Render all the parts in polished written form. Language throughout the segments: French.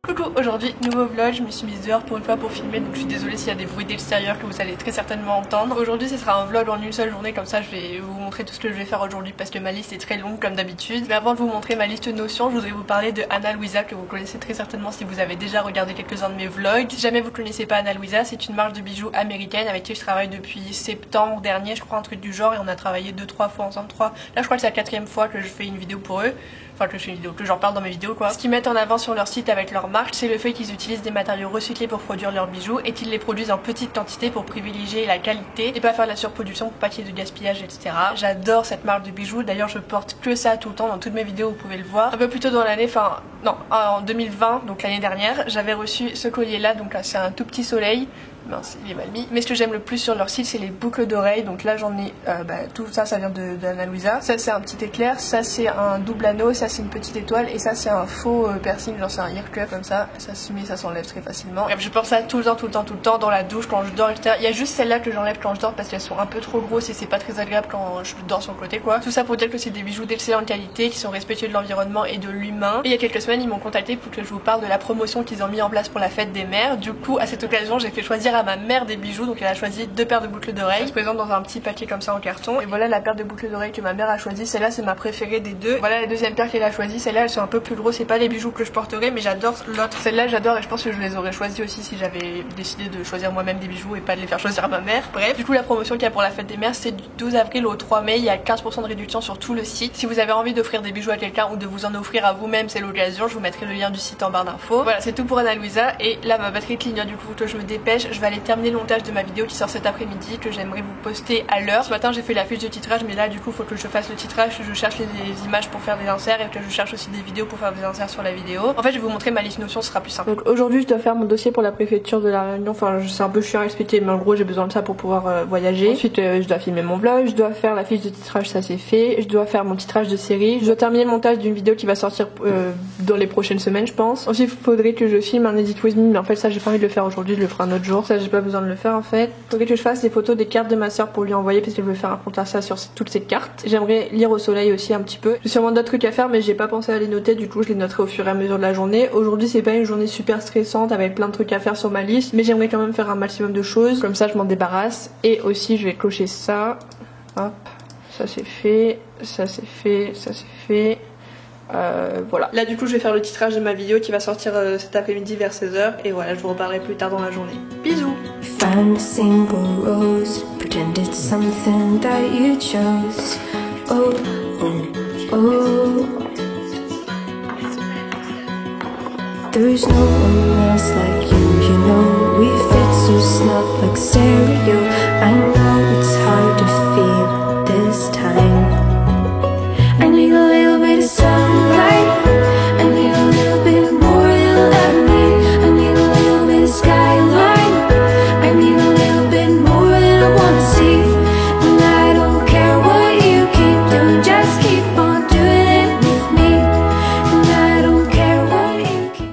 Coucou, aujourd'hui nouveau vlog, je me suis mise dehors pour une fois pour filmer, donc je suis désolée s'il y a des bruits d'extérieur que vous allez très certainement entendre. Aujourd'hui ce sera un vlog en une seule journée, comme ça je vais vous montrer tout ce que je vais faire aujourd'hui parce que ma liste est très longue comme d'habitude. Mais avant de vous montrer ma liste de notions, je voudrais vous parler de Ana Luisa, que vous connaissez très certainement si vous avez déjà regardé quelques-uns de mes vlogs. Si jamais vous connaissez pas Ana Luisa, c'est une marque de bijoux américaine avec qui je travaille depuis septembre dernier, je crois, un truc du genre, et on a travaillé 2-3 fois ensemble, 3. Là je crois que c'est la 4e fois que je fais une vidéo pour eux. Enfin que je fais une vidéo, que j'en parle dans mes vidéos quoi. Ce qu'ils mettent en avant sur leur site avec leur marque, c'est le fait qu'ils utilisent des matériaux recyclés pour produire leurs bijoux et qu'ils les produisent en petite quantité pour privilégier la qualité et pas faire de la surproduction pour pas qu'il y ait de gaspillage, etc. J'adore cette marque de bijoux, d'ailleurs je porte que ça tout le temps dans toutes mes vidéos, vous pouvez le voir. Un peu plus tôt dans l'année, enfin non, en 2020, donc l'année dernière, j'avais reçu ce collier là, donc là c'est un tout petit soleil. Mince, il est mal mis. Mais ce que j'aime le plus sur leur site, c'est les boucles d'oreilles. Donc là, j'en ai tout ça, ça vient d'Ana Luisa. Ça, c'est un petit éclair. Ça, c'est un double anneau. Ça, c'est une petite étoile. Et ça, c'est un faux piercing. Genre, c'est un ear cuff comme ça. Ça se met, ça s'enlève très facilement. Bref, je porte ça tout le temps dans la douche, quand je dors, etc. Il y a juste celle-là que j'enlève quand je dors parce qu'elles sont un peu trop grosses et c'est pas très agréable quand je dors sur le côté, quoi. Tout ça pour dire que c'est des bijoux d'excellente qualité, qui sont respectueux de l'environnement et de l'humain. Et il y a quelques semaines, ils m'ont contacté pour que je vous parle de la promotion qu'ils ont mis en place pour la fête des mères. Du coup, à cette occasion, j'ai fait choisir à ma mère des bijoux. Donc elle a choisi 2 paires de boucles d'oreilles. Ça se présente dans un petit paquet comme ça en carton. Et voilà la paire de boucles d'oreilles que ma mère a choisi. Celle-là c'est ma préférée des deux. Voilà la deuxième paire qu'elle a choisie. Celle-là elles sont un peu plus grosses. C'est pas les bijoux que je porterai, mais j'adore l'autre. Celle-là j'adore et je pense que je les aurais choisies aussi si j'avais décidé de choisir moi-même des bijoux et pas de les faire choisir à ma mère. Bref, du coup la promotion qu'il y a pour la fête des mères, c'est du 12 avril au 3 mai. Il y a 15% de réduction sur tout le site. Si vous avez envie d'offrir des bijoux à quelqu'un ou de vous en offrir à vous-même, c'est l'occasion. Je vous mettrai le lien du site en barre d'infos. Voilà, c'est tout pour Ana Luisa. Et là ma batterie clignote, du coup que je me dépêche. Je vais aller terminer le montage de ma vidéo qui sort cet après-midi, que j'aimerais vous poster à l'heure. Ce matin j'ai fait la fiche de titrage, mais là du coup faut que je fasse le titrage, que je cherche les images pour faire des inserts et que je cherche aussi des vidéos pour faire des inserts sur la vidéo. En fait je vais vous montrer ma liste notion, ce sera plus simple. Donc aujourd'hui je dois faire mon dossier pour la préfecture de la Réunion, enfin c'est un peu chiant à expliquer mais en gros j'ai besoin de ça pour pouvoir voyager. Ensuite je dois filmer mon vlog, je dois faire la fiche de titrage, ça c'est fait, je dois faire mon titrage de série, je dois terminer le montage d'une vidéo qui va sortir dans les prochaines semaines je pense. Ensuite il faudrait que je filme un edit with me, mais en fait ça j'ai pas envie de le faire aujourd'hui, je le ferai un autre jour, ça j'ai pas besoin de le faire en fait. Faudrait que je fasse des photos des cartes de ma soeur pour lui envoyer parce qu'elle veut faire un compte Insta sur toutes ces cartes. J'aimerais lire au soleil aussi un petit peu. J'ai sûrement d'autres trucs à faire mais j'ai pas pensé à les noter, du coup je les noterai au fur et à mesure de la journée. Aujourd'hui c'est pas une journée super stressante avec plein de trucs à faire sur ma liste, mais j'aimerais quand même faire un maximum de choses, comme ça je m'en débarrasse. Et aussi je vais cocher ça, hop, ça c'est fait, ça c'est fait, ça c'est fait. Voilà. Là du coup je vais faire le titrage de ma vidéo qui va sortir cet après-midi vers 16h et voilà, je vous reparlerai plus tard dans la journée. Bisous. Found a single rose, pretend it's something that you chose. Oh, oh, oh. There's no one else like you know we fit so snug like stereo. I know it's hard to feel this time. I need a little bit of sunlight. I need a little bit more than you'll ever need. I need a little bit of skyline. I need a little bit more than I wanna see. And I don't care what you keep doing, just keep on doing it with me. And I don't care what you keep.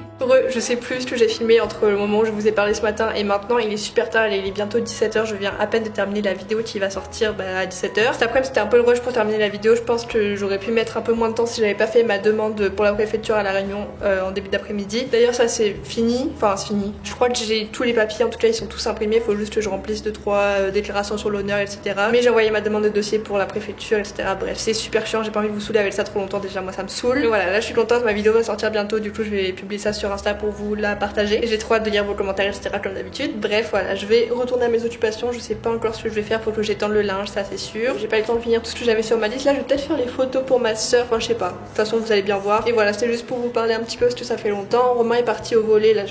Je sais plus ce que j'ai filmé entre le moment où je vous ai parlé ce matin et maintenant. Il est super tard, il est bientôt 17h, je viens à peine de terminer la vidéo qui va sortir à 17h. Cet après-midi c'était un peu le rush pour terminer la vidéo, je pense que j'aurais pu mettre un peu moins de temps si j'avais pas fait ma demande pour la préfecture à la Réunion en début d'après-midi. D'ailleurs ça c'est fini, enfin c'est fini. Je crois que j'ai tous les papiers, en tout cas ils sont tous imprimés, il faut juste que je remplisse 2-3 déclarations sur l'honneur, etc. Mais j'ai envoyé ma demande de dossier pour la préfecture, etc. Bref, c'est super chiant, j'ai pas envie de vous saouler avec ça trop longtemps, déjà moi ça me saoule. Mais voilà, là je suis contente, ma vidéo va sortir bientôt, du coup je vais publier ça sur Insta pour vous la partager. Et j'ai trop hâte de lire vos commentaires, etc. comme d'habitude. Bref, voilà, je vais retourner à mes occupations. Je sais pas encore ce que je vais faire, faut que j'étende le linge, ça c'est sûr. J'ai pas eu le temps de finir tout ce que j'avais sur ma liste. Là, je vais peut-être faire les photos pour ma soeur, enfin je sais pas. De toute façon, vous allez bien voir. Et voilà, c'était juste pour vous parler un petit peu parce que ça fait longtemps. Romain est parti au volley. Là,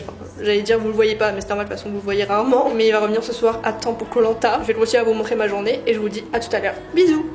j'allais dire vous le voyez pas, mais c'est normal, de toute façon vous le voyez rarement. Mais il va revenir ce soir à temps pour Koh-Lanta. Je vais continuer à vous montrer ma journée et je vous dis à tout à l'heure. Bisous.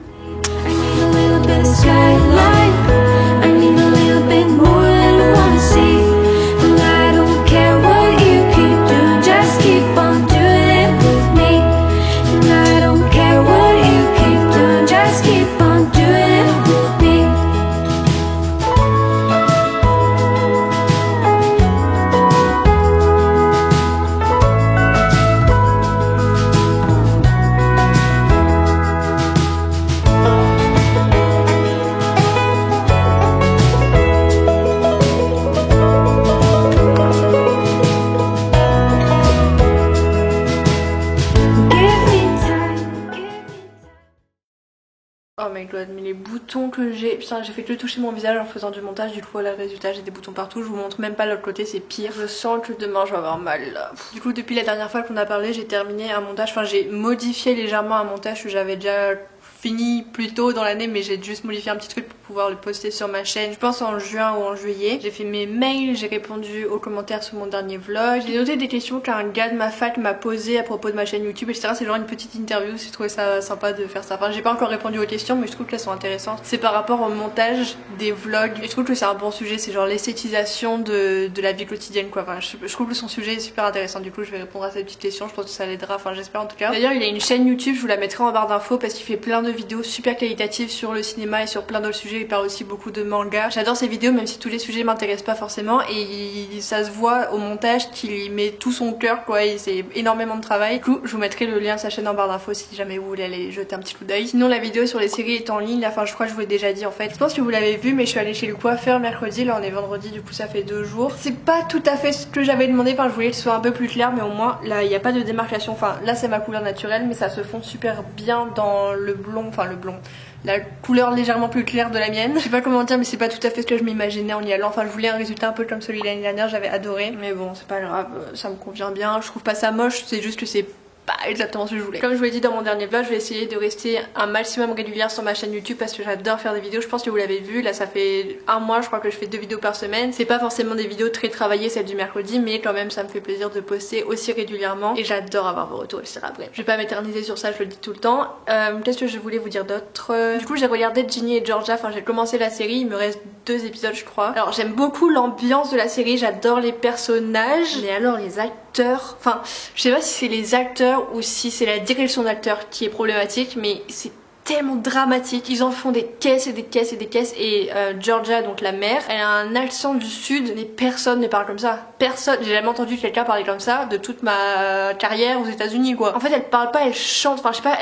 vlog, mais les boutons que j'ai, putain j'ai fait que toucher mon visage en faisant du montage, du coup voilà le résultat, j'ai des boutons partout, je vous montre même pas l'autre côté, c'est pire. Je sens que demain je vais avoir mal là. Du coup depuis la dernière fois qu'on a parlé, j'ai terminé un montage, enfin j'ai modifié légèrement un montage que j'avais déjà fini plus tôt dans l'année, mais j'ai juste modifié un petit truc pour pouvoir le poster sur ma chaîne, je pense en juin ou en juillet. J'ai fait mes mails, j'ai répondu aux commentaires sur mon dernier vlog, j'ai noté des questions qu'un gars de ma fac m'a posé à propos de ma chaîne YouTube, etc. C'est genre une petite interview, j'ai trouvé ça sympa de faire ça. Enfin j'ai pas encore répondu aux questions, mais je trouve qu'elles sont intéressantes. C'est par rapport au montage des vlogs, et je trouve que c'est un bon sujet, c'est genre l'esthétisation de la vie quotidienne quoi. Enfin, je trouve que son sujet est super intéressant, du coup je vais répondre à cette petite question, je pense que ça l'aidera, enfin j'espère en tout cas. D'ailleurs il a une chaîne YouTube, je vous la mettrai en barre d'infos parce qu'il fait plein de vidéos super qualitatives sur le cinéma et sur plein d'autres sujets. Il parle aussi beaucoup de manga. J'adore ses vidéos même si tous les sujets m'intéressent pas forcément, et ça se voit au montage qu'il y met tout son cœur quoi, et c'est énormément de travail. Du coup je vous mettrai le lien de sa chaîne en barre d'infos si jamais vous voulez aller jeter un petit coup d'œil. Sinon la vidéo sur les séries est en ligne, enfin je crois que je vous l'ai déjà dit en fait. Je pense que vous l'avez vu, mais je suis allée chez le coiffeur mercredi, là on est vendredi, du coup ça fait 2 jours. C'est pas tout à fait ce que j'avais demandé, enfin je voulais que ce soit un peu plus clair, mais au moins là il n'y a pas de démarcation, enfin là c'est ma couleur naturelle mais ça se fond super bien dans le blond, enfin le blond, la couleur légèrement plus claire de la mienne. Je sais pas comment dire, mais c'est pas tout à fait ce que je m'imaginais en y allant. Enfin je voulais un résultat un peu comme celui de l'année dernière, j'avais adoré, mais bon c'est pas grave, ça me convient bien. Je trouve pas ça moche, c'est juste que c'est pas exactement ce que je voulais. Comme je vous l'ai dit dans mon dernier vlog, je vais essayer de rester un maximum régulière sur ma chaîne YouTube parce que j'adore faire des vidéos. Je pense que vous l'avez vu, là ça fait un mois je crois que je fais 2 vidéos par semaine. C'est pas forcément des vidéos très travaillées, celle du mercredi, mais quand même ça me fait plaisir de poster aussi régulièrement et j'adore avoir vos retours, etc. Bref, je vais pas m'éterniser sur ça, je le dis tout le temps. Qu'est-ce que je voulais vous dire d'autre? Du coup j'ai regardé Ginny et Georgia, enfin j'ai commencé la série, il me reste 2 épisodes je crois. Alors j'aime beaucoup l'ambiance de la série, j'adore les personnages, mais alors les acteurs, enfin je sais pas si c'est les acteurs ou si c'est la direction d'acteur qui est problématique, mais c'est tellement dramatique. Ils en font des caisses et des caisses et des caisses, et Georgia, donc la mère, elle a un accent du sud, mais personne ne parle comme ça. Personne, j'ai jamais entendu quelqu'un parler comme ça de toute ma carrière aux États-Unis quoi. En fait elle parle pas, elle chante, enfin je sais pas,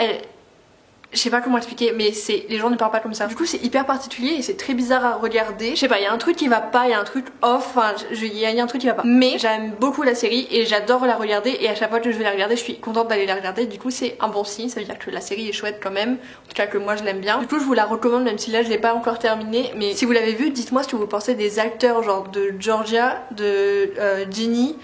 je sais pas comment expliquer, mais les gens ne parlent pas comme ça. Du coup c'est hyper particulier et c'est très bizarre à regarder. Je sais pas, il y a un truc qui va pas, il y a un truc off, enfin il y a un truc qui va pas. Mais j'aime beaucoup la série et j'adore la regarder, et à chaque fois que je vais la regarder je suis contente d'aller la regarder. Du coup c'est un bon signe, ça veut dire que la série est chouette quand même, en tout cas que moi je l'aime bien. Du coup je vous la recommande même si là je l'ai pas encore terminée, mais si vous l'avez vue, dites-moi ce que vous pensez des acteurs, genre de Georgia, de Ginny,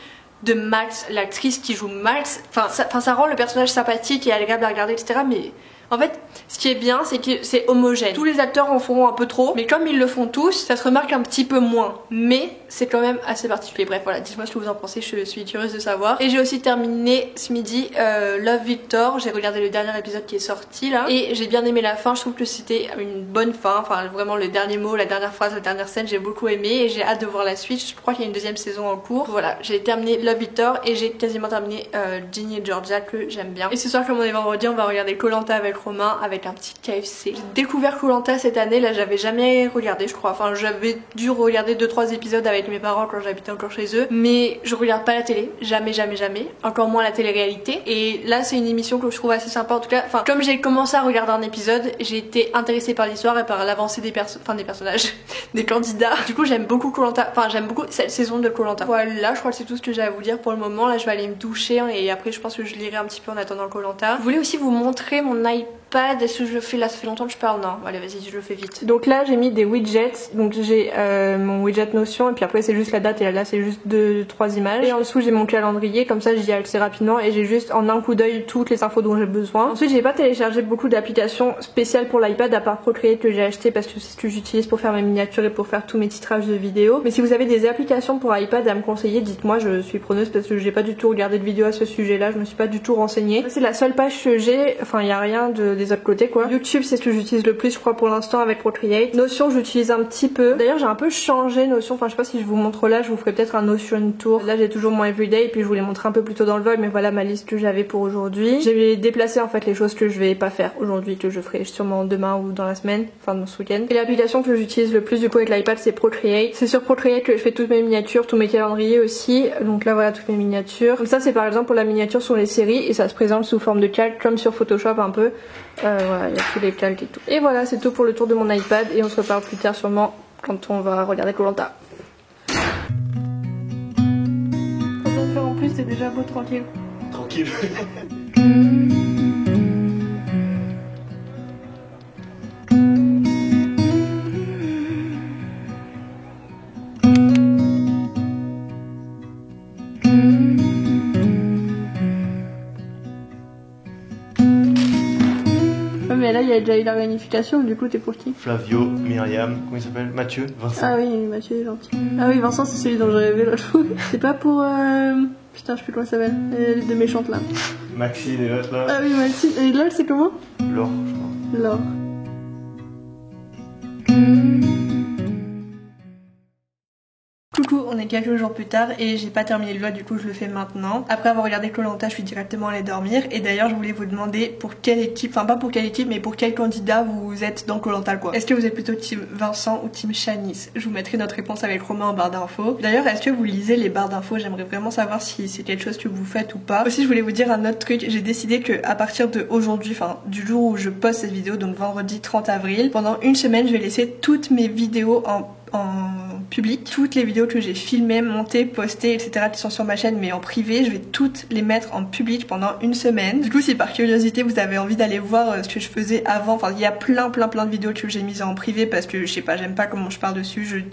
de Max, l'actrice qui joue Max. Enfin ça rend le personnage sympathique et agréable à regarder, etc. Mais en fait, ce qui est bien, c'est que c'est homogène. Tous les acteurs en font un peu trop, mais comme ils le font tous, ça se remarque un petit peu moins. Mais c'est quand même assez particulier. Bref, voilà, dites-moi ce que vous en pensez, je suis curieuse de savoir. Et j'ai aussi terminé ce midi Love Victor. J'ai regardé le dernier épisode qui est sorti là, et j'ai bien aimé la fin. Je trouve que c'était une bonne fin. Enfin, vraiment le dernier mot, la dernière phrase, la dernière scène, j'ai beaucoup aimé et j'ai hâte de voir la suite. Je crois qu'il y a une 2e saison en cours. Voilà, j'ai terminé Love Victor et j'ai quasiment terminé Ginny et Georgia que j'aime bien. Et ce soir, comme on est vendredi, on va regarder Koh-Lanta avec Romain avec un petit KFC. J'ai découvert Koh-Lanta cette année, là j'avais jamais regardé je crois, enfin j'avais dû regarder 2-3 épisodes avec mes parents quand j'habitais encore chez eux, mais je regarde pas la télé, jamais, encore moins la télé-réalité, et là c'est une émission que je trouve assez sympa en tout cas. Enfin comme j'ai commencé à regarder un épisode, j'ai été intéressée par l'histoire et par l'avancée des personnages, des candidats. Du coup j'aime beaucoup Koh-Lanta, enfin j'aime beaucoup cette saison de Koh-Lanta. Voilà, je crois que c'est tout ce que j'ai à vous dire pour le moment. Là je vais aller me doucher et après je pense que je lirai un petit peu en attendant Koh-Lanta. Je voulais aussi vous montrer mon iPad. Est-ce que je le fais là? Ça fait longtemps que je parle. Non, allez vas-y, je le fais vite. Donc là j'ai mis des widgets, donc j'ai mon widget Notion, et puis après c'est juste la date, et là c'est juste 2-3 images, et en dessous j'ai mon calendrier, comme ça j'y ai accès rapidement et j'ai juste en un coup d'œil toutes les infos dont j'ai besoin. Ensuite j'ai pas téléchargé beaucoup d'applications spéciales pour l'iPad à part Procreate que j'ai acheté parce que c'est ce que j'utilise pour faire mes miniatures et pour faire tous mes titrages de vidéos. Mais si vous avez des applications pour iPad à me conseiller, dites-moi, je suis preneuse parce que j'ai pas du tout regardé de vidéo à ce sujet là, je me suis pas du tout renseignée. C'est la seule page que j'ai, enfin il y a rien des autres côtés quoi. YouTube c'est ce que j'utilise le plus je crois pour l'instant avec Procreate. Notion j'utilise un petit peu, d'ailleurs j'ai un peu changé Notion, enfin je sais pas si je vous montre là, je vous ferai peut-être un Notion tour. Là j'ai toujours mon everyday et puis je vous les montre un peu plus tôt dans le vlog, mais voilà ma liste que j'avais pour aujourd'hui. J'ai déplacé en fait les choses que je vais pas faire aujourd'hui, que je ferai sûrement demain ou dans la semaine, enfin dans ce week-end. Et l'application que j'utilise le plus du coup avec l'iPad c'est Procreate. C'est sur Procreate que je fais toutes mes miniatures, tous mes calendriers aussi, donc là voilà toutes mes miniatures. Donc ça c'est par exemple pour la miniature sur les séries et ça se présente sous forme de calque comme sur Photoshop un peu. Voilà, il y a tous les calques et tout. Et voilà, c'est tout pour le tour de mon iPad et on se reparle plus tard sûrement quand on va regarder Koh-Lanta. En plus, c'est déjà beau tranquille. Tranquille. mais là il y a déjà eu la réunification, du coup t'es pour qui? Flavio, Myriam, comment il s'appelle? Mathieu, Vincent. Ah oui, Mathieu est gentil. Ah oui, Vincent c'est celui dont j'ai rêvé l'autre fois. C'est pas pour... Putain, je sais plus comment ça s'appelle. Les deux méchantes là. Maxime et l'autre là. Ah oui, Maxime. Et l'autre c'est comment? Laure, je crois. Laure. Coucou, on est quelques jours plus tard et j'ai pas terminé le vlog, du coup je le fais maintenant. Après avoir regardé Koh-Lanta, je suis directement allée dormir. Et d'ailleurs je voulais vous demander pour quelle équipe, enfin pas pour quelle équipe, mais pour quel candidat vous êtes dans Koh-Lanta quoi. Est-ce que vous êtes plutôt team Vincent ou team Shanice? Je vous mettrai notre réponse avec Romain en barre d'infos. D'ailleurs est-ce que vous lisez les barres d'infos? J'aimerais vraiment savoir si c'est quelque chose que vous faites ou pas. Aussi je voulais vous dire un autre truc, j'ai décidé que à partir de aujourd'hui, enfin du jour où je poste cette vidéo, donc vendredi 30 avril, pendant une semaine je vais laisser toutes mes vidéos en public. Toutes les vidéos que j'ai filmées, montées, postées, etc. qui sont sur ma chaîne mais en privé, je vais toutes les mettre en public pendant une semaine. Du coup si par curiosité vous avez envie d'aller voir ce que je faisais avant, enfin il y a plein de vidéos que j'ai mises en privé parce que je sais pas, j'aime pas comment je parle dessus,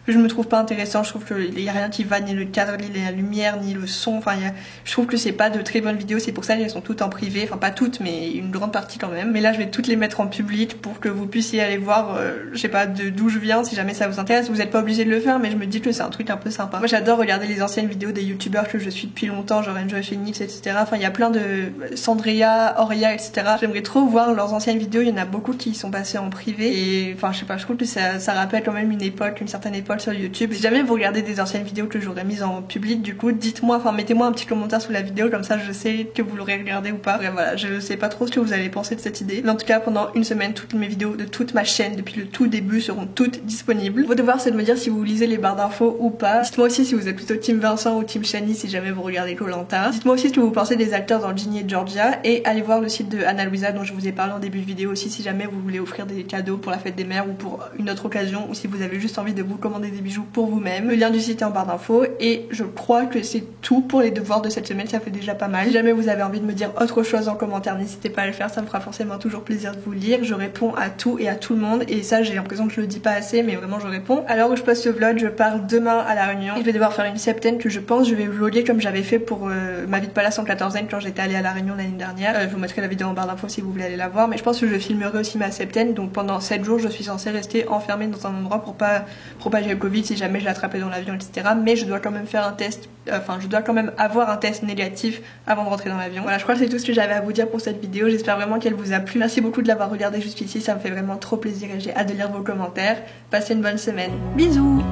je me trouve pas intéressant, je trouve qu'il y a rien qui va, ni le cadre, ni la lumière, ni le son, enfin je trouve que c'est pas de très bonnes vidéos, c'est pour ça qu'elles sont toutes en privé, enfin pas toutes mais une grande partie quand même. Mais là je vais toutes les mettre en public pour que vous puissiez aller voir, je sais pas d'où je viens si jamais ça vous intéresse. Vous êtes pas obligé de le faire mais je me dis que c'est un truc un peu sympa. Moi j'adore regarder les anciennes vidéos des youtubeurs que je suis depuis longtemps, genre Enjoy Phoenix, etc. Enfin il y a plein de Sandrea, Auria, etc. J'aimerais trop voir leurs anciennes vidéos, il y en a beaucoup qui sont passées en privé et enfin je sais pas, je trouve que ça rappelle quand même une époque, une certaine époque sur YouTube. Si jamais vous regardez des anciennes vidéos que j'aurais mises en public, du coup dites-moi, enfin mettez-moi un petit commentaire sous la vidéo, comme ça je sais que vous l'aurez regardé ou pas. Bref, voilà, je sais pas trop ce que vous allez penser de cette idée, mais en tout cas pendant une semaine toutes mes vidéos de toute ma chaîne depuis le tout début seront toutes disponibles. Votre devoir c'est de me dire si vous lisez les barres d'infos ou pas. Dites-moi aussi si vous êtes plutôt team Vincent ou team Shani si jamais vous regardez Koh-Lanta. Dites-moi aussi ce que vous pensez des acteurs dans Ginny et Georgia, et allez voir le site de Ana Luisa dont je vous ai parlé en début de vidéo aussi si jamais vous voulez offrir des cadeaux pour la fête des mères ou pour une autre occasion, ou si vous avez juste envie de vous commander des bijoux pour vous-même. Le lien du site est en barre d'infos et je crois que c'est tout pour les devoirs de cette semaine, ça fait déjà pas mal. Si jamais vous avez envie de me dire autre chose en commentaire, n'hésitez pas à le faire, ça me fera forcément toujours plaisir de vous lire. Je réponds à tout et à tout le monde et ça j'ai l'impression que je le dis pas assez mais vraiment je réponds. Alors où je poste ce vlog, je pars demain à La Réunion. Je vais devoir faire une septaine que je pense je vais vlogger comme j'avais fait pour ma vie de palace en 14e quand j'étais allée à La Réunion l'année dernière. Je vous mettrai la vidéo en barre d'infos si vous voulez aller la voir, mais je pense que je filmerai aussi ma septaine, donc pendant 7 jours je suis censée rester enfermée dans un endroit pour pas propager le Covid si jamais je l'attrapais dans l'avion, etc. Mais je dois quand même faire un test, enfin je dois quand même avoir un test négatif avant de rentrer dans l'avion. Voilà, je crois que c'est tout ce que j'avais à vous dire pour cette vidéo, j'espère vraiment qu'elle vous a plu. Merci beaucoup de l'avoir regardée jusqu'ici, ça me fait vraiment trop plaisir et j'ai hâte de lire vos commentaires. Passez une bonne semaine. Bisous.